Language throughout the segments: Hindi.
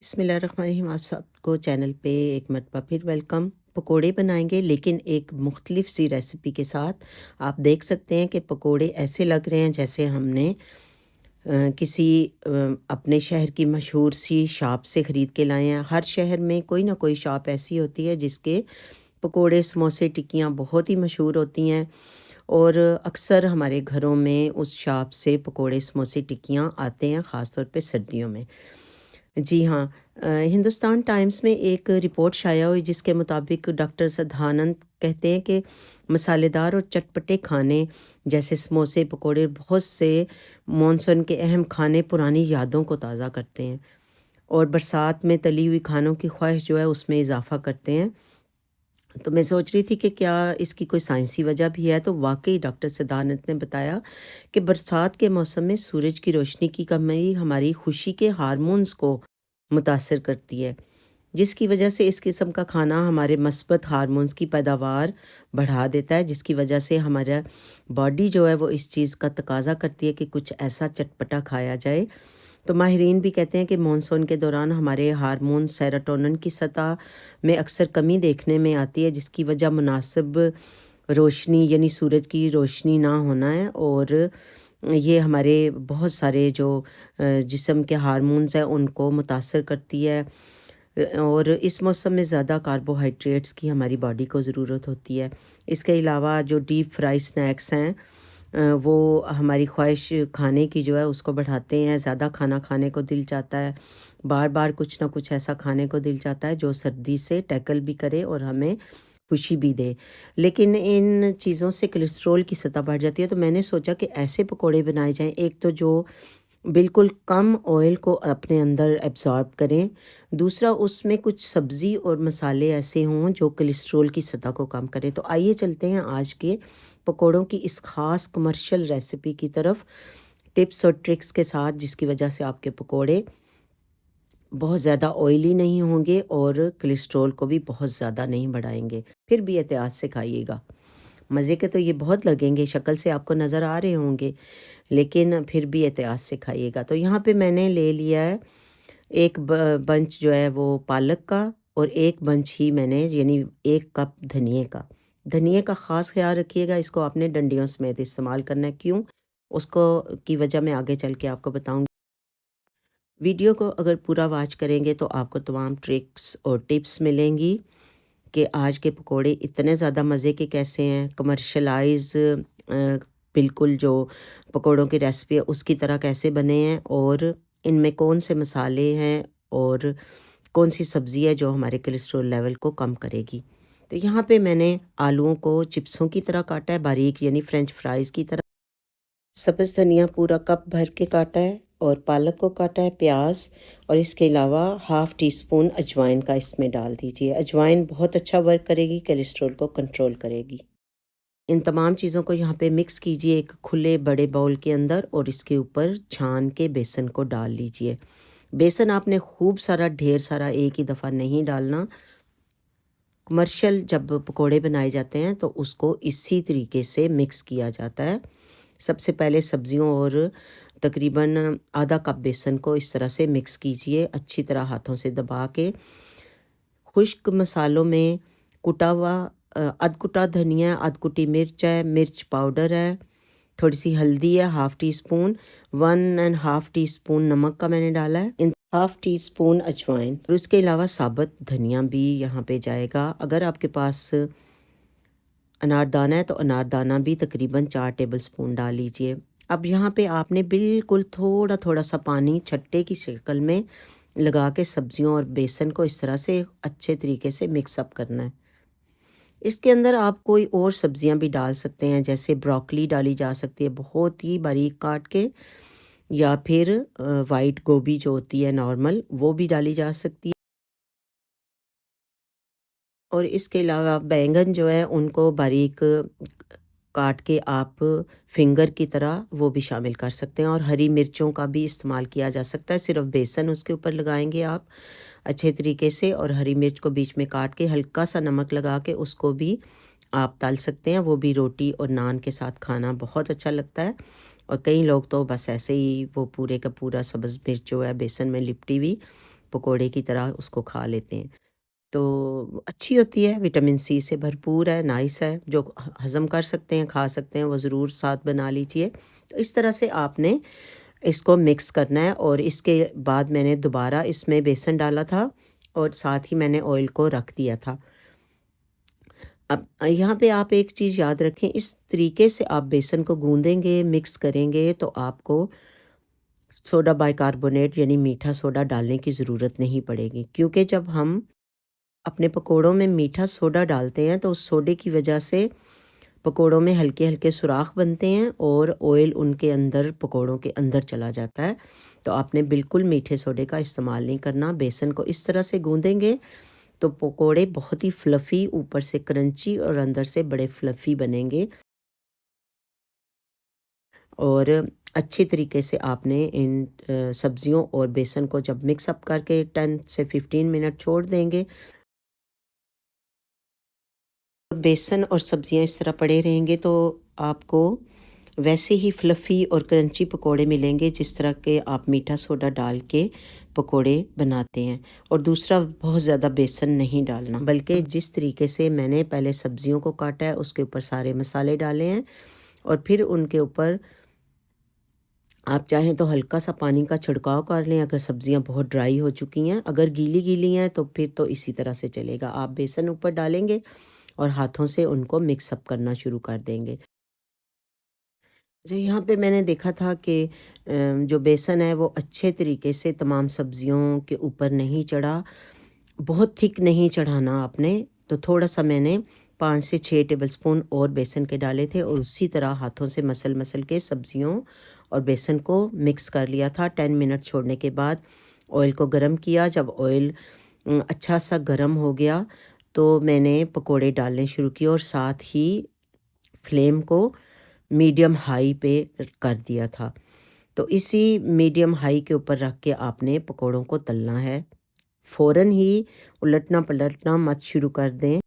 बिस्मिल्लाहिर्रहमानिर्रहीम। आप सबको चैनल पे एक मरतबा फिर वेलकम। पकोड़े बनाएंगे लेकिन एक मुख्तलिफ सी रेसिपी के साथ। आप देख सकते हैं कि पकोड़े ऐसे लग रहे हैं जैसे हमने किसी अपने शहर की मशहूर सी शॉप से ख़रीद के लाए हैं। हर शहर में कोई ना कोई शॉप ऐसी होती है जिसके पकोड़े, समोसे, टिक्कियाँ बहुत ही मशहूर होती हैं और अक्सर हमारे घरों में उस शॉप से पकोड़े, समोसे, टिक्कियाँ आते हैं, ख़ास तौर पे सर्दियों में। जी हाँ। हिंदुस्तान टाइम्स में एक रिपोर्ट शाया हुई जिसके मुताबिक डॉक्टर सदानंद कहते हैं कि मसालेदार और चटपटे खाने जैसे समोसे, पकोड़े बहुत से मॉनसून के अहम खाने पुरानी यादों को ताज़ा करते हैं और बरसात में तली हुई खानों की ख्वाहिश जो है उसमें इजाफ़ा करते हैं। तो मैं सोच रही थी कि क्या इसकी कोई साइंसी वजह भी है। तो वाकई डॉक्टर सदानंद ने बताया कि बरसात के मौसम में सूरज की रोशनी की कमी हमारी खुशी के हार्मोन्स को मुतासर करती है, जिसकी वजह से इस किस्म का खाना हमारे मस्बत हार्मोन्स की पैदावार बढ़ा देता है, जिसकी वजह से हमारा बॉडी जो है वो इस चीज़ का तकाजा करती है कि कुछ ऐसा चटपटा खाया जाए। तो माहिरीन भी कहते हैं कि मानसून के दौरान हमारे हार्मोन सेरोटोनिन की सतह में अक्सर कमी देखने में आती है, जिसकी वजह मुनासिब रोशनी यानी सूरज की रोशनी ना होना है और ये हमारे बहुत सारे जो जिस्म के हार्मोन्स हैं उनको मुतासर करती है। और इस मौसम में ज़्यादा कार्बोहाइड्रेट्स की हमारी बॉडी को ज़रूरत होती है। इसके अलावा जो डीप फ्राई स्नैक्स हैं वो हमारी ख्वाहिश खाने की जो है उसको बढ़ाते हैं। ज़्यादा खाना खाने को दिल चाहता है, बार बार कुछ ना कुछ ऐसा खाने को दिल चाहता है जो सर्दी से टैकल भी करे और हमें खुशी भी दे। लेकिन इन चीज़ों से कोलेस्ट्रॉल की सतह बढ़ जाती है। तो मैंने सोचा कि ऐसे पकोड़े बनाए जाएं, एक तो जो बिल्कुल कम ऑयल को अपने अंदर एब्ज़ॉर्ब करें, दूसरा उसमें कुछ सब्ज़ी और मसाले ऐसे हों जो कोलेस्ट्रॉल की सतह को कम करें। तो आइए चलते हैं आज के पकोड़ों की इस ख़ास कमर्शियल रेसिपी की तरफ, टिप्स और ट्रिक्स के साथ, जिसकी वजह से आपके पकोड़े बहुत ज़्यादा ऑयली नहीं होंगे और कोलेस्ट्रॉल को भी बहुत ज़्यादा नहीं बढ़ाएंगे। फिर भी एहतियात से खाइएगा। मज़े के तो ये बहुत लगेंगे, शक्ल से आपको नज़र आ रहे होंगे, लेकिन फिर भी एहतियात से खाइएगा। तो यहाँ पे मैंने ले लिया है एक बंच जो है वो पालक का और एक बंच ही मैंने यानी 1 कप धनिए का। धनिए का ख़ास ख्याल रखिएगा, इसको आपने डंडियों समेत इस्तेमाल करना है। क्यों? उसको की वजह मैं आगे चल के आपको बताऊँगी। वीडियो को अगर पूरा वॉच करेंगे तो आपको तमाम ट्रिक्स और टिप्स मिलेंगी कि आज के पकोड़े इतने ज़्यादा मज़े के कैसे हैं, कमर्शलाइज़ बिल्कुल जो पकोड़ों की रेसिपी है उसकी तरह कैसे बने हैं और इनमें कौन से मसाले हैं और कौन सी सब्ज़ी है जो हमारे कोलेस्ट्रॉल लेवल को कम करेगी। तो यहाँ पे मैंने आलूओं को चिप्सों की तरह काटा है बारीक, यानी फ्रेंच फ्राइज़ की तरह। सब्ज़ धनिया पूरा कप भर के काटा है और पालक को काटा है, प्याज, और इसके अलावा हाफ़ टी स्पून अजवाइन का इसमें डाल दीजिए। अजवाइन बहुत अच्छा वर्क करेगी, कोलेस्ट्रॉल को कंट्रोल करेगी। इन तमाम चीज़ों को यहाँ पे मिक्स कीजिए एक खुले बड़े बाउल के अंदर और इसके ऊपर छान के बेसन को डाल लीजिए। बेसन आपने खूब सारा, ढेर सारा एक ही दफ़ा नहीं डालना। कमर्शियल जब पकोड़े बनाए जाते हैं तो उसको इसी तरीके से मिक्स किया जाता है। सबसे पहले सब्जियों और तकरीबन आधा कप बेसन को इस तरह से मिक्स कीजिए अच्छी तरह हाथों से दबा के। खुश्क मसालों में कुटा हुआ अधकुटा धनिया, अधकुटी मिर्च है, मिर्च पाउडर है, थोड़ी सी हल्दी है half tea spoon, 1.5 tea spoon नमक का मैंने डाला है, इन हाफ़ टी स्पून अजवाइन, और उसके अलावा साबुत धनिया भी यहाँ पे जाएगा। अगर आपके पास अनारदाना है तो अनारदाना भी तकरीबन 4 टेबलस्पून डाल लीजिए। अब यहाँ पे आपने बिल्कुल थोड़ा थोड़ा सा पानी छट्टे की शक्ल में लगा के सब्जियों और बेसन को इस तरह से अच्छे तरीके से मिक्स अप करना है। इसके अंदर आप कोई और सब्जियां भी डाल सकते हैं, जैसे ब्रोकली डाली जा सकती है बहुत ही बारीक काट के, या फिर वाइट गोभी जो होती है नॉर्मल, वो भी डाली जा सकती है। और इसके अलावा बैंगन जो है उनको बारीक काट के आप फिंगर की तरह वो भी शामिल कर सकते हैं, और हरी मिर्चों का भी इस्तेमाल किया जा सकता है। सिर्फ बेसन उसके ऊपर लगाएंगे आप अच्छे तरीके से, और हरी मिर्च को बीच में काट के हल्का सा नमक लगा के उसको भी आप तल सकते हैं। वो भी रोटी और नान के साथ खाना बहुत अच्छा लगता है। और कई लोग तो बस ऐसे ही वो पूरे का पूरा सब्ज़ मिर्च जो है बेसन में लिपटी हुई पकोड़े की तरह उसको खा लेते हैं। तो अच्छी होती है, विटामिन सी से भरपूर है, नाइस है, जो हज़म कर सकते हैं, खा सकते हैं, वो ज़रूर साथ बना लीजिए। तो इस तरह से आपने इसको मिक्स करना है और इसके बाद मैंने दोबारा इसमें बेसन डाला था और साथ ही मैंने ऑयल को रख दिया था। अब यहाँ पे आप एक चीज़ याद रखें, इस तरीके से आप बेसन को गूँदेंगे, मिक्स करेंगे तो आपको सोडा बाइकार्बोनेट यानी मीठा सोडा डालने की ज़रूरत नहीं पड़ेगी, क्योंकि जब हम अपने पकोड़ों में मीठा सोडा डालते हैं तो उस सोडे की वजह से पकोड़ों में हल्के-हल्के सुराख बनते हैं और ऑयल उनके अंदर पकोड़ों के अंदर चला जाता है। तो आपने बिल्कुल मीठे सोडे का इस्तेमाल नहीं करना। बेसन को इस तरह से गूँदेंगे तो पकोड़े बहुत ही फ्लफ़ी, ऊपर से क्रंची और अंदर से बड़े फ्लफ़ी बनेंगे। और अच्छी तरीके से आपने इन सब्ज़ियों और बेसन को जब मिक्स अप करके 10 से 15 मिनट छोड़ देंगे, बेसन और सब्ज़ियाँ इस तरह पड़े रहेंगे तो आपको वैसे ही फ्लफ़ी और क्रंची पकोड़े मिलेंगे जिस तरह के आप मीठा सोडा डाल के पकोड़े बनाते हैं। और दूसरा, बहुत ज़्यादा बेसन नहीं डालना, बल्कि जिस तरीके से मैंने पहले सब्ज़ियों को काटा है उसके ऊपर सारे मसाले डाले हैं और फिर उनके ऊपर आप चाहें तो हल्का सा पानी का छिड़काव कर लें अगर सब्ज़ियां बहुत ड्राई हो चुकी हैं। अगर गीली गीली हैं तो फिर तो इसी तरह से चलेगा। आप बेसन ऊपर डालेंगे और हाथों से उनको मिक्स अप करना शुरू कर देंगे। जो यहाँ पे मैंने देखा था कि जो बेसन है वो अच्छे तरीके से तमाम सब्जियों के ऊपर नहीं चढ़ा, बहुत थिक नहीं चढ़ाना आपने। तो थोड़ा सा मैंने 5 से 6 टेबलस्पून और बेसन के डाले थे और उसी तरह हाथों से मसल मसल के सब्जियों और बेसन को मिक्स कर लिया था। 10 मिनट छोड़ने के बाद ऑयल को गरम किया। जब ऑयल अच्छा सा गरम हो गया तो मैंने पकोड़े डालने शुरू किए और साथ ही फ्लेम को मीडियम हाई पे कर दिया था। तो इसी मीडियम हाई के ऊपर रख के आपने पकोड़ों को तलना है। फ़ौरन ही उलटना पलटना मत शुरू कर दें।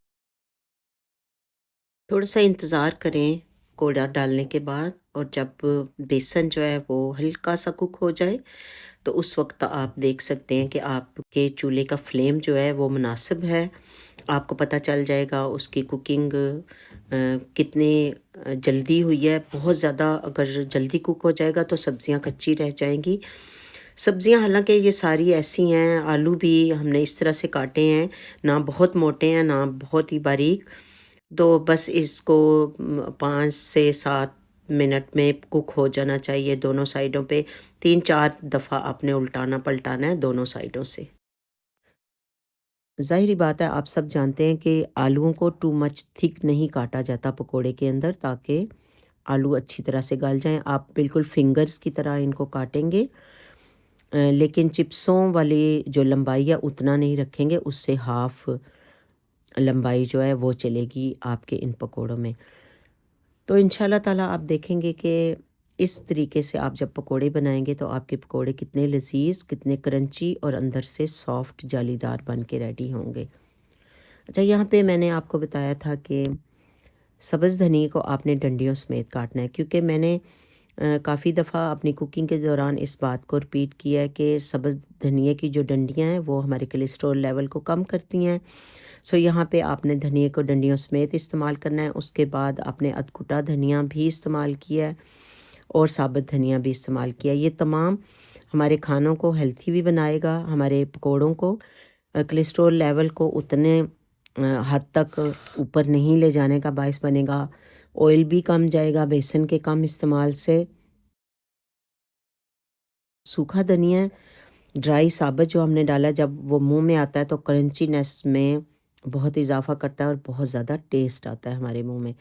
थोड़ा सा इंतज़ार करें कोड़ा डालने के बाद, और जब बेसन जो है वो हल्का सा कुक हो जाए तो उस वक्त आप देख सकते हैं कि आपके चूल्हे का फ्लेम जो है वो मुनासिब है। आपको पता चल जाएगा उसकी कुकिंग कितनी जल्दी हुई है। बहुत ज़्यादा अगर जल्दी कुक हो जाएगा तो सब्ज़ियां कच्ची रह जाएंगी। सब्ज़ियां हालांकि ये सारी ऐसी हैं, आलू भी हमने इस तरह से काटे हैं, ना बहुत मोटे हैं ना बहुत ही बारीक। तो बस इसको 5 से 7 मिनट में कुक हो जाना चाहिए दोनों साइडों पे। 3-4 दफ़ा आपने उल्टाना पलटाना है दोनों साइडों से। ज़ाहिर बात है, आप सब जानते हैं कि आलूओं को टू मच थिक नहीं काटा जाता पकोड़े के अंदर, ताकि आलू अच्छी तरह से गल जाएं। आप बिल्कुल फिंगर्स की तरह इनको काटेंगे, लेकिन चिप्सों वाली जो लंबाई है उतना नहीं रखेंगे, उससे हाफ लंबाई जो है वो चलेगी आपके इन पकोड़ों में। तो इंशाल्लाह ताला आप देखेंगे कि इस तरीके से आप जब पकोड़े बनाएंगे तो आपके पकोड़े कितने लजीज, कितने क्रंची और अंदर से सॉफ्ट जालीदार बन के रेडी होंगे। अच्छा, यहाँ पे मैंने आपको बताया था कि सब्ज़ धनिए को आपने डंडियों समेत काटना है, क्योंकि मैंने काफ़ी दफ़ा अपनी कुकिंग के दौरान इस बात को रिपीट किया है कि सब्ज़ धनिए की जो डंडियाँ हैं वो हमारे कोलेस्ट्रॉल लेवल को कम करती हैं। सो यहाँ पे आपने धनिए को डंडियों समेत इस्तेमाल करना है। उसके बाद आपने अधकुटा धनिया भी इस्तेमाल किया है और साबुत धनिया भी इस्तेमाल किया। ये तमाम हमारे खानों को हेल्थी भी बनाएगा, हमारे पकोड़ों को कोलेस्ट्रॉल लेवल को उतने हद तक ऊपर नहीं ले जाने का बायस बनेगा। ऑयल भी कम जाएगा बेसन के कम इस्तेमाल से। सूखा धनिया, ड्राई साबुत जो हमने डाला, जब वो मुंह में आता है तो क्रंचीनेस में बहुत इजाफा करता है और बहुत ज़्यादा टेस्ट आता है हमारे मुंह में।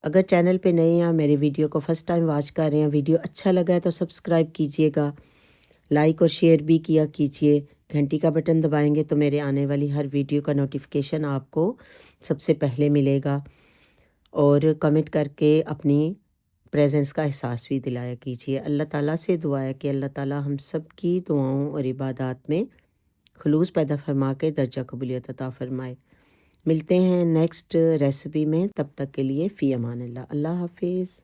अगर चैनल पे नए हैं, मेरे वीडियो को फर्स्ट टाइम वॉच कर रहे हैं, वीडियो अच्छा लगा है तो सब्सक्राइब कीजिएगा, लाइक और शेयर भी किया कीजिए। घंटी का बटन दबाएंगे तो मेरे आने वाली हर वीडियो का नोटिफिकेशन आपको सबसे पहले मिलेगा। और कमेंट करके अपनी प्रेजेंस का एहसास भी दिलाया कीजिए। अल्लाह ताला से दुआ है कि अल्लाह ताला हम सब की दुआओं और इबादत में खुलूस पैदा फरमा के दर्जा कबूलियत अता फरमाए। मिलते हैं नेक्स्ट रेसिपी में, तब तक के लिए फ़ी अमान अल्लाह। अल्लाह हाफिज़।